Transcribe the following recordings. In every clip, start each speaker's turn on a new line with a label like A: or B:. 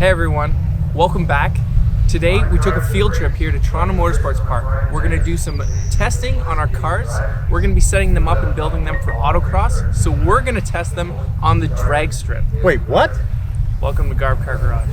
A: Hey everyone, welcome back. Today we took a field trip here to Toronto Motorsports Park. We're going to do some testing on our cars. We're going to be setting them up and building them for autocross. So we're going to test them on the drag strip.
B: Wait, what?
A: Welcome to Garb Car Garage.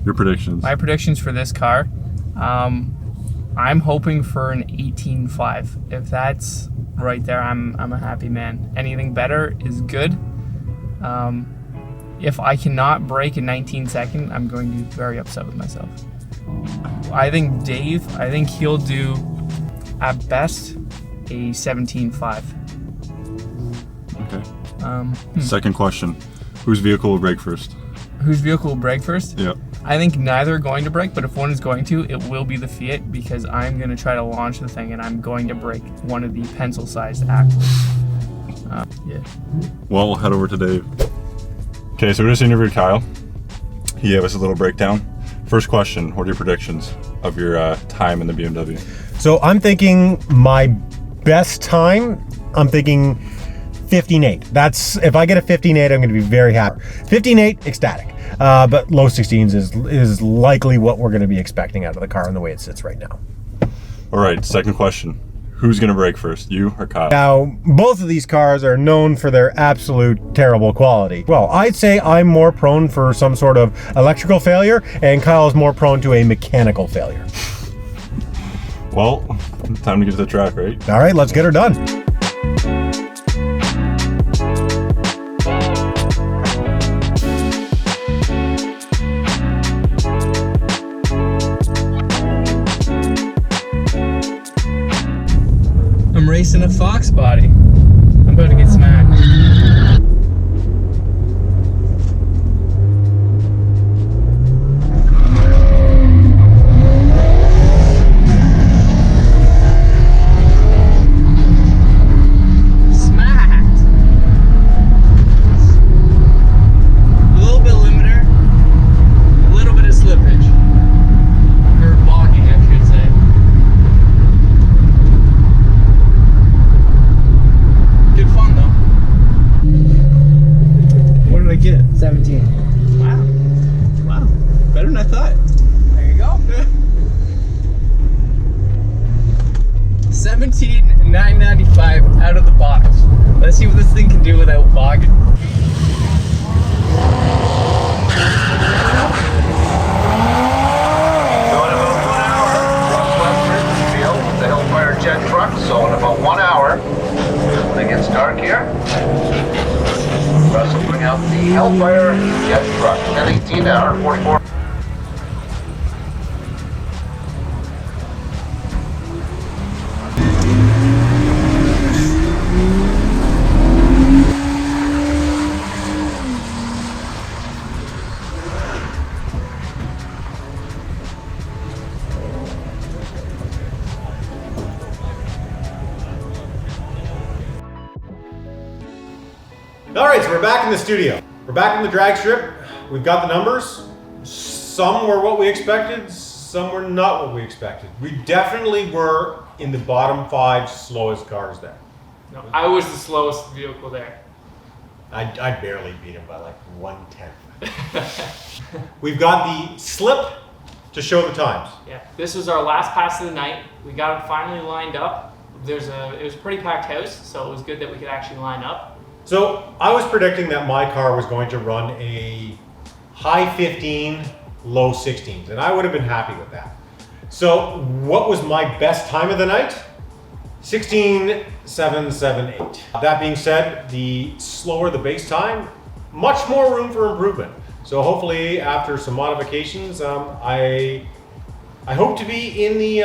C: Your predictions.
A: My predictions for this car, I'm hoping for an 18.5. If that's right there, I'm a happy man. Anything better is good. If I cannot break a 19 second, I'm going to be very upset with myself. I think Dave, he'll do at best a 17.5.
C: Okay. Second question. Whose vehicle will break first?
A: Whose vehicle will break first?
C: Yeah.
A: I think neither are going to break, but if one is going to, it will be the Fiat because I'm going to try to launch the thing and I'm going to break one of the pencil-sized axles. Yeah.
C: Well, we'll head over to Dave. Okay, so we just interviewed Kyle. He gave us a little breakdown. First question, what are your predictions of your time in the BMW?
B: So I'm thinking my best time, I'm thinking 15.8. That's, if I get a 15.8, I'm going to be very happy. 15.8, ecstatic. But low 16s is likely what we're going to be expecting out of the car and the way it sits right now.
C: All right, second question. Who's going to break first, you or Kyle?
B: Now, both of these cars are known for their absolute terrible quality. Well, I'd say I'm more prone for some sort of electrical failure, and Kyle's more prone to a mechanical failure.
C: Well, time to get to the track, right?
B: All right, let's get her done.
A: I'm racing a Fox body. I'm about to get smacked. Smacked. A little bit of limiter, a little bit of slippage. Or bogging, I should say. Good fun though. What did I get? 17. Wow. Wow. Better than I thought. There you go. 17,995 out of the box. Let's see what this thing can do without bogging.
D: The Hellfire jet truck, so in about 1 hour, when it gets dark here, Russ will bring out the Hellfire jet truck, 10:18 hour, 44.
B: All right, so we're back in the studio. We're back in the drag strip. We've got the numbers. Some were what we expected, some were not what we expected. We definitely were in the bottom 5 slowest cars there.
A: No, I was the slowest vehicle there.
B: I barely beat him by like 1/10. We've got the slip to show the times.
A: Yeah, this was our last pass of the night. We got it finally lined up. It was a pretty packed house, so it was good that we could actually line up.
B: So I was predicting that my car was going to run a high 15, low 16s, and I would have been happy with that. So what was my best time of the night? 16.778. That being said, the slower the base time, much more room for improvement. So hopefully after some modifications, I hope to be in the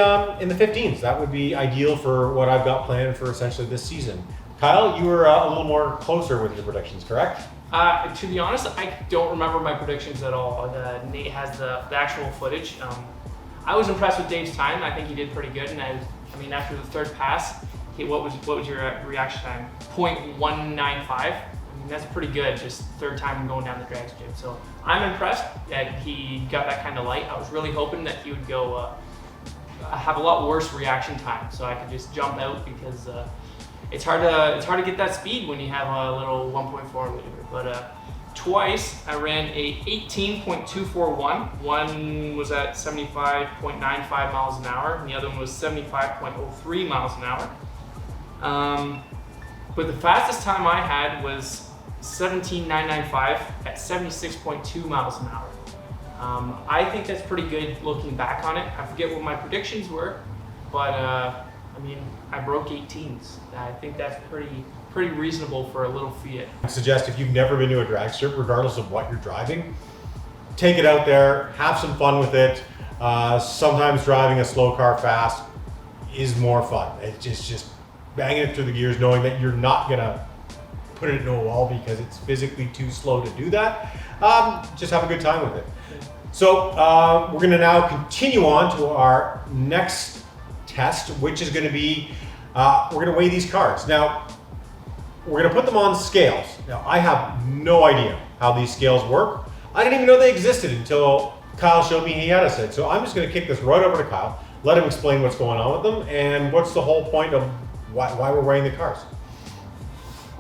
B: 15s. That would be ideal for what I've got planned for essentially this season. Kyle, you were a little more closer with your predictions, correct?
A: To be honest, I don't remember my predictions at all. Nate has the actual footage. I was impressed with Dave's time. I think he did pretty good, and I I mean, after the third pass, what was your reaction time? 0.195. I mean, that's pretty good, just third time going down the drag strip. So I'm impressed that he got that kind of light. I was really hoping that he would go have a lot worse reaction time, so I could just jump out, because it's hard to get that speed when you have a little 1.4 liter. But twice I ran a 18.241. One was at 75.95 miles an hour, and the other one was 75.03 miles an hour. But the fastest time I had was 17.995 at 76.2 miles an hour. I think that's pretty good looking back on it. I forget what my predictions were, but I mean, I broke 18s. I think that's pretty reasonable for a little Fiat.
B: I suggest if you've never been to a drag strip, regardless of what you're driving, take it out there, have some fun with it. Sometimes driving a slow car fast is more fun. It's just banging it through the gears, knowing that you're not gonna put it into a wall because it's physically too slow to do that. Just have a good time with it. So we're gonna now continue on to our next test, which is gonna be, we're gonna weigh these cars. Now, we're gonna put them on scales. Now, I have no idea how these scales work. I didn't even know they existed until Kyle showed me he had a set. So I'm just gonna kick this right over to Kyle, let him explain what's going on with them and what's the whole point of why we're weighing the cars.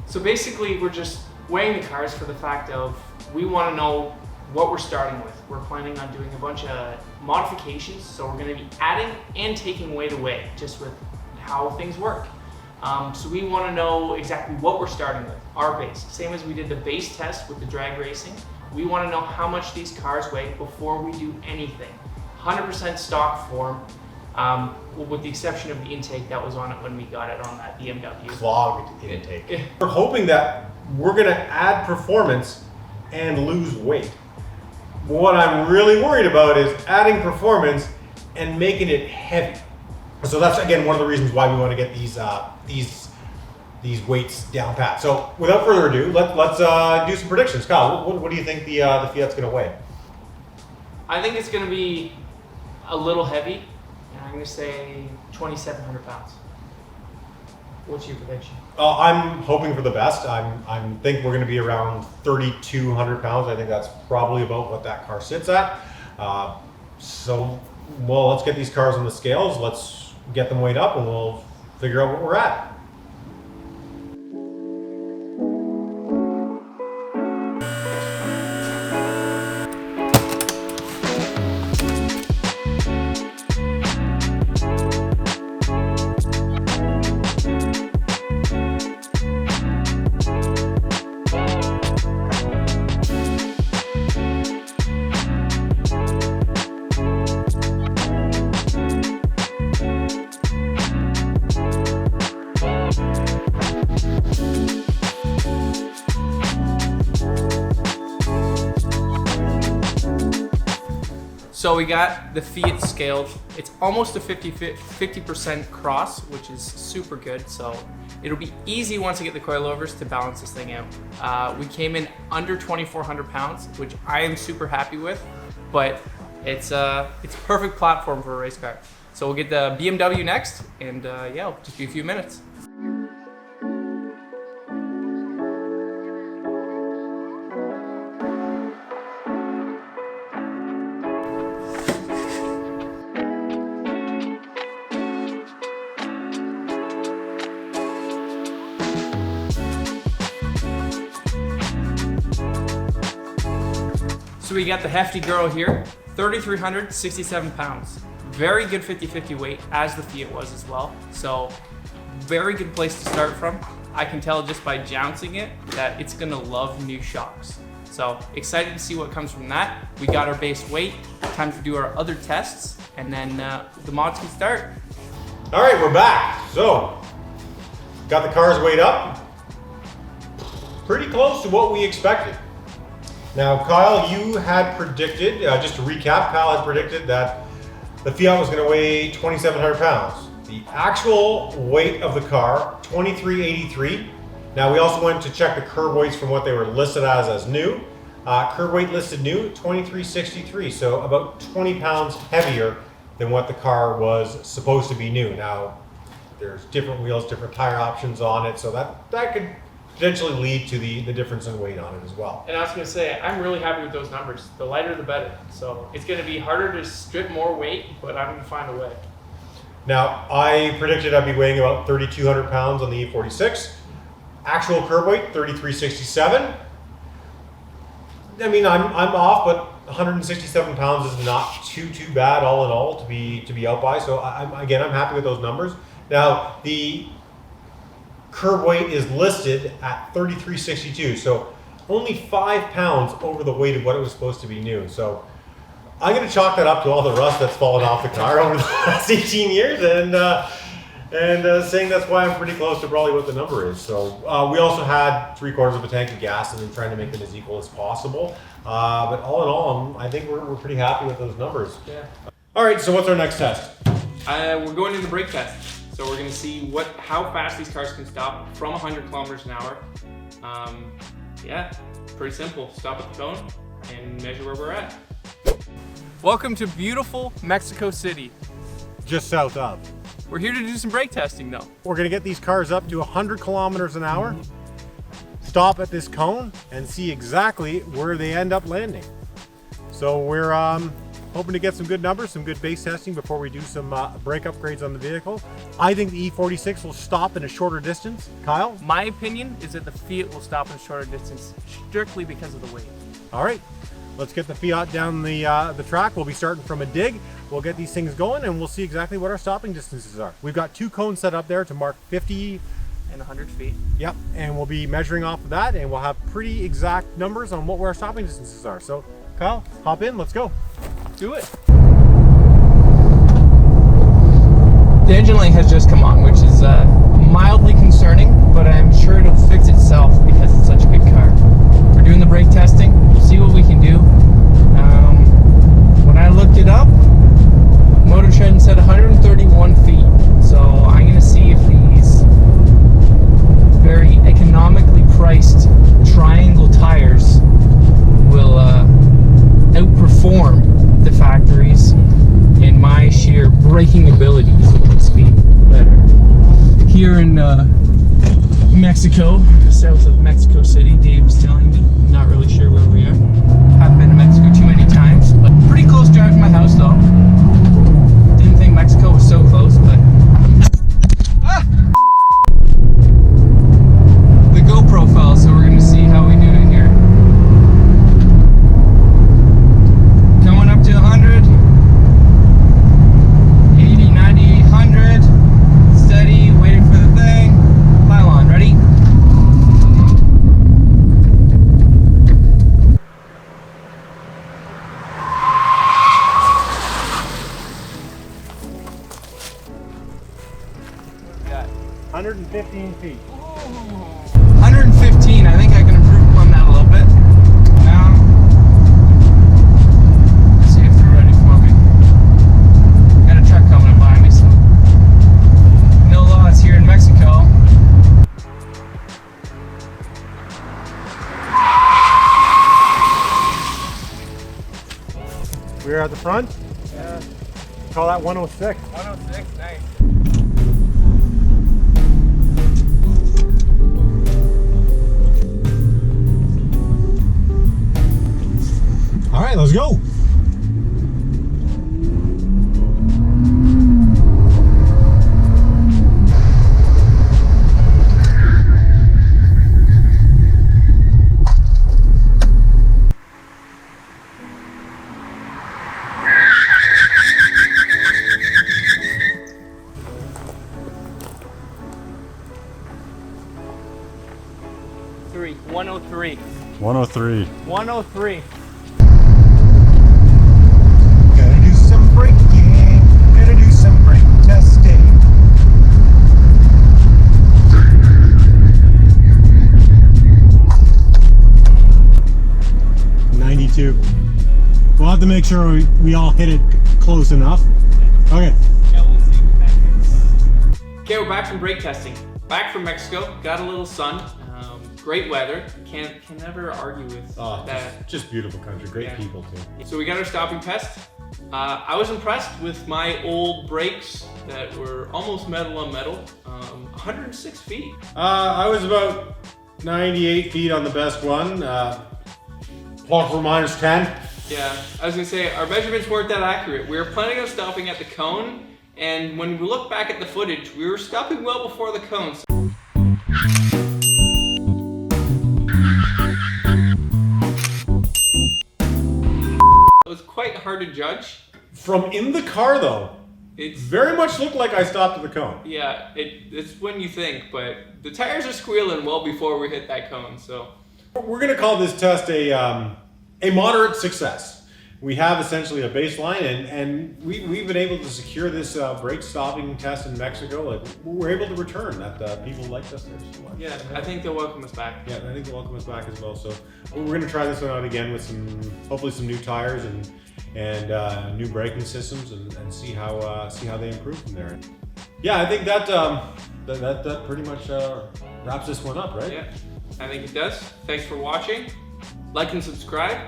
A: So basically, we're just weighing the cars for the fact of we want to know what we're starting with. We're planning on doing a bunch of modifications, so we're going to be adding and taking weight away, just with how things work. So we want to know exactly what we're starting with, our base. Same as we did the base test with the drag racing. We want to know how much these cars weigh before we do anything. 100% stock form, with the exception of the intake that was on it when we got it on that BMW.
B: Clogged intake. We're hoping that we're gonna add performance and lose weight. What I'm really worried about is adding performance and making it heavy. So that's again one of the reasons why we want to get these weights down pat. So without further ado, let's do some predictions. Kyle, what do you think the Fiat's gonna weigh?
A: I think it's gonna be a little heavy. I'm going to say 2,700 pounds. What's your prediction?
B: I'm hoping for the best. I think we're going to be around 3,200 pounds. I think that's probably about what that car sits at. So, let's get these cars on the scales. Let's get them weighed up and we'll figure out what we're at.
A: So we got the Fiat scaled. It's almost a 50% cross, which is super good. So it'll be easy once I get the coilovers to balance this thing out. We came in under 2,400 pounds, which I am super happy with, but it's a perfect platform for a race car. So we'll get the BMW next, and yeah, it'll just be a few minutes. So we got the hefty girl here, 3,367 pounds. Very good 50-50 weight, as the Fiat was as well. So very good place to start from. I can tell just by jouncing it that it's gonna love new shocks. So excited to see what comes from that. We got our base weight, time to do our other tests, and then the mods can start.
B: All right, we're back. So got the cars weighed up. Pretty close to what we expected. Now, Kyle, you had predicted, just to recap, Kyle had predicted that the Fiat was going to weigh 2,700 pounds. The actual weight of the car, 2,383. Now, we also went to check the curb weights from what they were listed as new. Curb weight listed new, 2,363, so about 20 pounds heavier than what the car was supposed to be new. Now, there's different wheels, different tire options on it, so that could potentially lead to the difference in weight on it as well.
A: And I was going to say, I'm really happy with those numbers. The lighter the better. So it's going to be harder to strip more weight, but I'm going to find a way.
B: Now, I predicted I'd be weighing about 3,200 pounds on the E46. Actual curb weight, 3,367. I mean, I'm off, but 167 pounds is not too bad all in all to be out by. So I'm happy with those numbers. Now, the curb weight is listed at 3,362, so only 5 pounds over the weight of what it was supposed to be new. So I'm going to chalk that up to all the rust that's fallen off the car over the last 18 years, and saying that's why I'm pretty close to probably what the number is. So we also had 3/4 of a tank of gas, and then trying to make them as equal as possible. But all in all, I think we're pretty happy with those numbers.
A: Yeah.
B: All right, so what's our next test?
A: We're going into the brake test. So we're going to see how fast these cars can stop from 100 kilometers an hour. Yeah, pretty simple. Stop at the cone and measure where we're at. Welcome to beautiful Mexico City.
B: Just south of.
A: We're here to do some brake testing though.
B: We're going to get these cars up to 100 kilometers an hour, stop at this cone, and see exactly where they end up landing. So we're hoping to get some good numbers, some good base testing before we do some brake upgrades on the vehicle. I think the E46 will stop in a shorter distance. Kyle?
A: My opinion is that the Fiat will stop in a shorter distance strictly because of the weight.
B: All right, let's get the Fiat down the track. We'll be starting from a dig. We'll get these things going and we'll see exactly what our stopping distances are. We've got 2 cones set up there to mark 50
A: and 100 feet.
B: Yep, and we'll be measuring off of that, and we'll have pretty exact numbers on what our stopping distances are. So Kyle, hop in, let's go.
A: Do it. The engine light has just come on, which is mildly concerning, but I'm sure it'll fix itself because it's such a good car. We're doing the brake testing, see what we can do. When I looked it up, Motor Trend said 131 feet. So I'm going to see if these very economically priced triangle tires will outperform the factories in my sheer braking abilities. Let's be better. Here in Mexico, south of Mexico City, Dave's telling me. Not really sure where we are. Haven't been to Mexico too many times, but pretty close drive to my house though. Didn't think Mexico was so close, but the GoPro fell, so we're gonna see how we do it here. Coming up to 100, 80, 90, 100, steady, waiting for the thing. Pile on, ready? Got
B: 115 feet.
A: 115, I think I can improve upon that a little bit. Now, let's see if they're ready for me. Got a truck coming up behind me, so no laws here in Mexico.
B: We're at the front.
A: Yeah,
B: Call that 106.
A: 106, nice.
B: All right, let's go.
A: Three, 103.
C: 103.
A: 103.
B: Gotta do some braking. Gotta do some brake testing. $92. We'll have to make sure we all hit it close enough. Okay.
A: Yeah, we'll see. Okay, we're back from brake testing. Back from Mexico, got a little sun. Great weather. Can never argue with that.
B: Just beautiful country. Great
A: Yeah.
B: people too.
A: So we got our stopping test. I was impressed with my old brakes that were almost metal on metal. 106 feet.
B: I was about 98 feet on the best one, plus or minus 10.
A: Yeah, I was gonna say, our measurements weren't that accurate. We were planning on stopping at the cone, and when we look back at the footage, we were stopping well before the cone. It was quite hard to judge.
B: From in the car though,
A: It's
B: very much looked like I stopped at the cone.
A: Yeah, it's when you think, but the tires are squealing well before we hit that cone, so.
B: We're gonna call this test a moderate success. We have essentially a baseline, and we've been able to secure this brake stopping test in Mexico. Like, we're able to return that. People liked us there so much.
A: Yeah, I think they'll welcome us back.
B: Yeah, I think they'll welcome us back as well. So we're gonna try this one out again with hopefully some new tires and new braking systems, and see how they improve from there. Yeah, I think that pretty much wraps this one up, right?
A: Yeah, I think it does. Thanks for watching. Like and subscribe.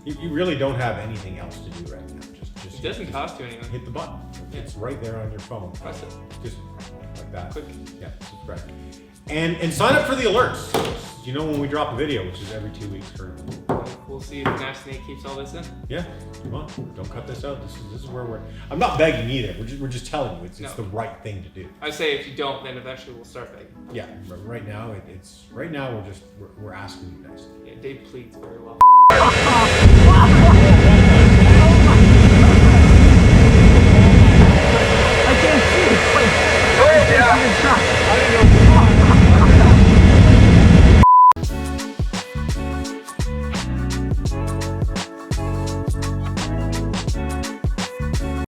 B: You really don't have anything else to do right now. Just
A: It doesn't cost you anything.
B: hit the button. It's right there on your phone.
A: Press it.
B: Just like that.
A: Quick.
B: Yeah, subscribe. And sign up for the alerts. You know when we drop a video, which is every 2 weeks currently.
A: We'll see if Nasty Nate keeps all this in.
B: Yeah, come on. Don't cut this out. This is where we're. I'm not begging either. We're just telling you it's
A: No.
B: the right thing to do.
A: I say if you don't, then eventually we'll start begging.
B: Yeah, but right now we're asking you guys.
A: Yeah, Dave pleads very well.